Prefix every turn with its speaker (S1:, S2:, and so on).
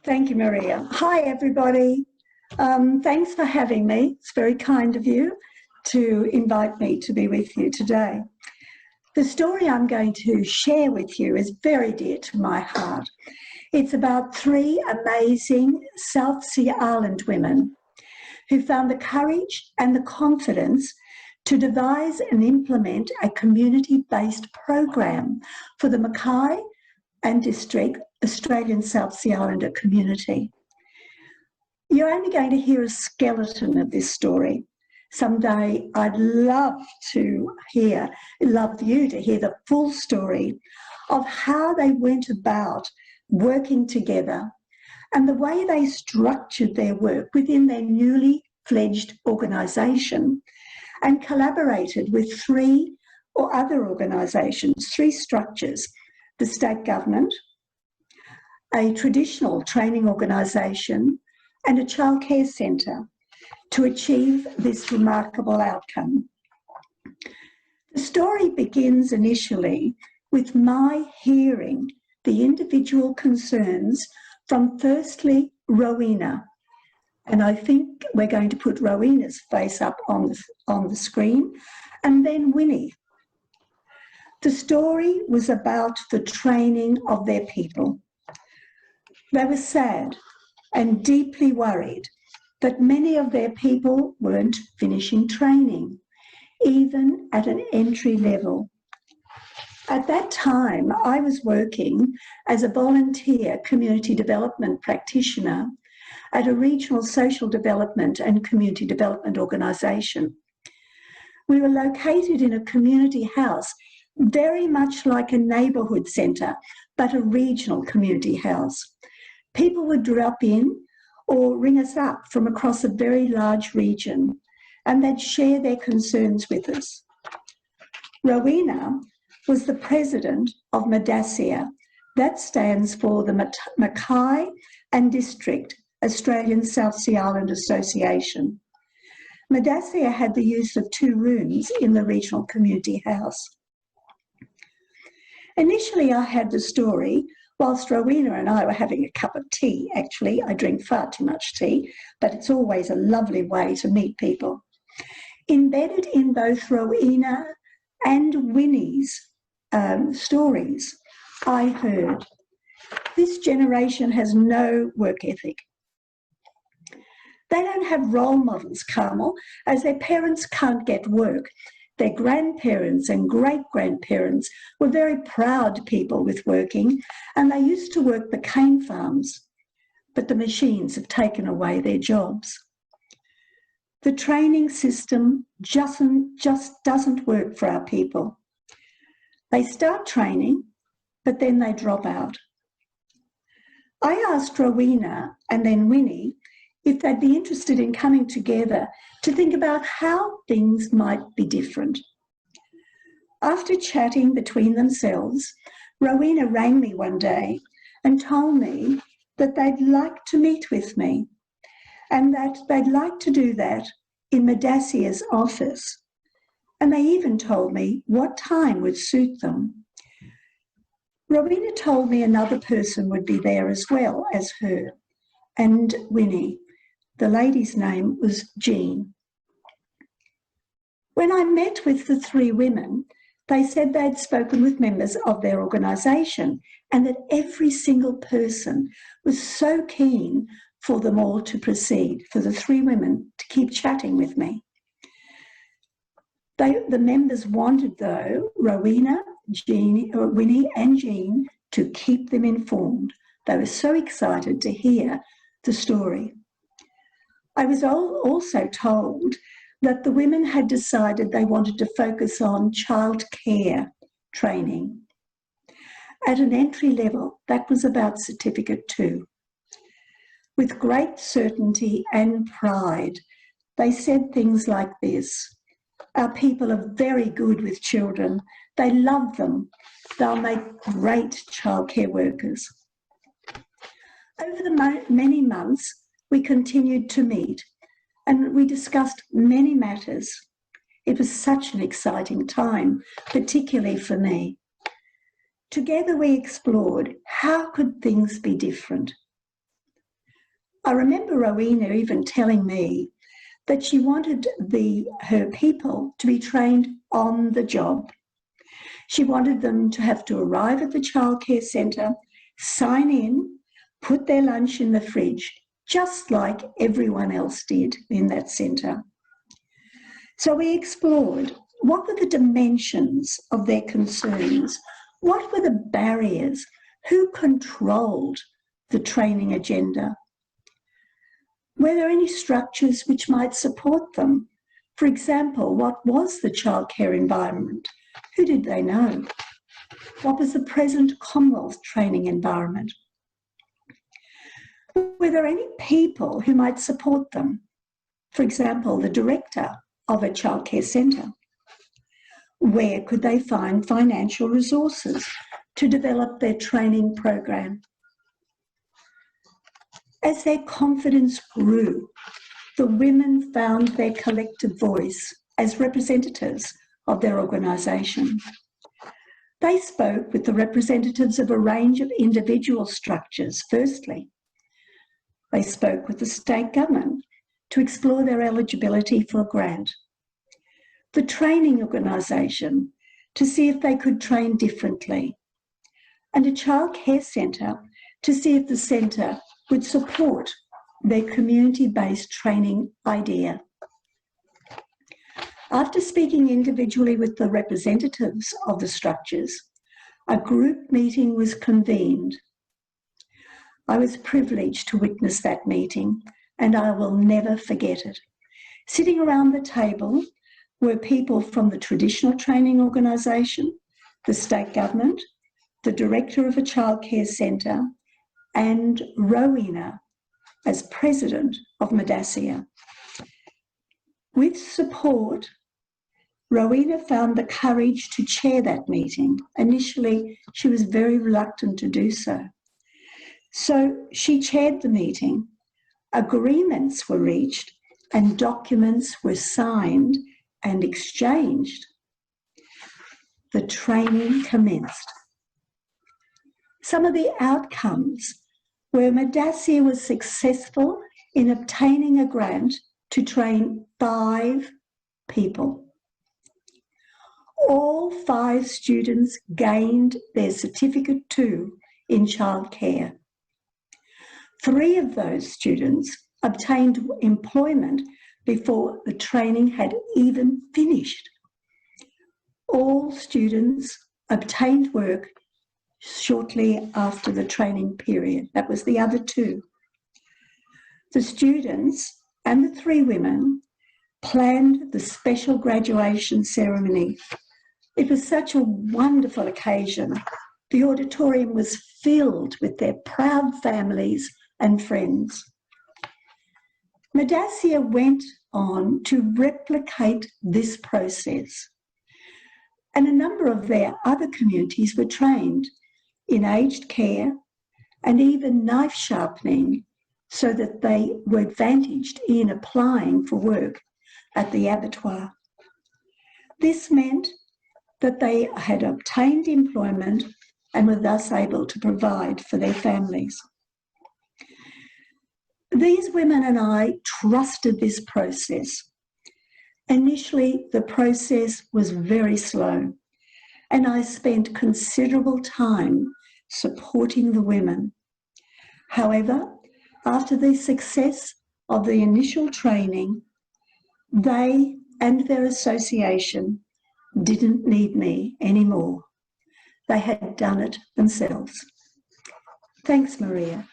S1: Thank you, Maria. Hi, everybody. Thanks for having me. It's very kind of you to invite me to be with you today. The story I'm going to share with you is very dear to my heart. It's about three amazing South Sea Island women who found the courage and the confidence to devise and implement a community-based program for the Mackay and District Australian South Sea Islander community. You're only going to hear a skeleton of this story. Someday I'd love you to hear the full story of how they went about working together and the way they structured their work within their newly fledged organisation and collaborated with three structures: the state government, a traditional training organisation, and a childcare centre to achieve this remarkable outcome. The story begins initially with my hearing the individual concerns from firstly Rowena, and I think we're going to put Rowena's face up on the screen, and then Winnie. The story was about the training of their people. They were sad and deeply worried that many of their people weren't finishing training, even at an entry level. At that time, I was working as a volunteer community development practitioner at a regional social development and community development organisation. We were located in a community house, very much like a neighbourhood centre, but a regional community house. People would drop in or ring us up from across a very large region, and they'd share their concerns with us. Rowena was the president of MADASSI. That stands for the Mackay and District Australian South Sea Island Association. MADASSI had the use of 2 rooms in the regional community house. Initially, I had the story whilst Rowena and I were having a cup of tea. Actually, I drink far too much tea, but it's always a lovely way to meet people. Embedded in both Rowena and Winnie's stories, I heard, this generation has no work ethic. They don't have role models, Carmel, as their parents can't get work. Their grandparents and great-grandparents were very proud people with working, and they used to work the cane farms, but the machines have taken away their jobs. The training system just doesn't work for our people. They start training, but then they drop out. I asked Rowena and then Winnie if they'd be interested in coming together to think about how things might be different. After chatting between themselves, Rowena rang me one day and told me that they'd like to meet with me and that they'd like to do that in MADASSI's office. And they even told me what time would suit them. Rowena told me another person would be there as well as her, and Winnie. The lady's name was Jean. When I met with the 3 women, they said they'd spoken with members of their organisation and that every single person was so keen for them all to proceed, for the 3 women to keep chatting with me. The members wanted, though, Rowena, Winnie and Jean to keep them informed. They were so excited to hear the story. I was also told that the women had decided they wanted to focus on childcare training. At an entry level, that was about Certificate 2. With great certainty and pride, they said things like this: our people are very good with children. They love them. They'll make great childcare workers. Over the many months, we continued to meet and we discussed many matters. It was such an exciting time, particularly for me. Together we explored how could things be different. I remember Rowena even telling me that she wanted her people to be trained on the job. She wanted them to have to arrive at the childcare centre, sign in, put their lunch in the fridge, just like everyone else did in that centre. So we explored what were the dimensions of their concerns, what were the barriers, who controlled the training agenda. Were there any structures which might support them? For example, what was the childcare environment? Who did they know? What was the present Commonwealth training environment? Were there any people who might support them? For example, the director of a childcare centre. Where could they find financial resources to develop their training program? As their confidence grew, the women found their collective voice as representatives of their organisation. They spoke with the representatives of a range of individual structures. Firstly, they spoke with the state government to explore their eligibility for a grant, the training organisation to see if they could train differently, and a childcare centre to see if the centre would support their community-based training idea. After speaking individually with the representatives of the structures, a group meeting was convened. I was privileged to witness that meeting, and I will never forget it. Sitting around the table were people from the traditional training organisation, the state government, the director of a childcare centre, and Rowena as president of MADASSI. With support, Rowena found the courage to chair that meeting. Initially, she was very reluctant to do so. So she chaired the meeting, agreements were reached, and documents were signed and exchanged. The training commenced. Some of the outcomes were MADASSI was successful in obtaining a grant to train 5 people. All 5 students gained their Certificate 2 in childcare. 3 of those students obtained employment before the training had even finished. All students obtained work shortly after the training period. That was the other 2. The students and the 3 women planned the special graduation ceremony. It was such a wonderful occasion. The auditorium was filled with their proud families and friends. MADASSI went on to replicate this process, and a number of their other communities were trained in aged care and even knife sharpening so that they were advantaged in applying for work at the abattoir. This meant that they had obtained employment and were thus able to provide for their families. These women and I trusted this process. Initially, the process was very slow, and I spent considerable time supporting the women. However, after the success of the initial training, they and their association didn't need me anymore. They had done it themselves. Thanks, Maria.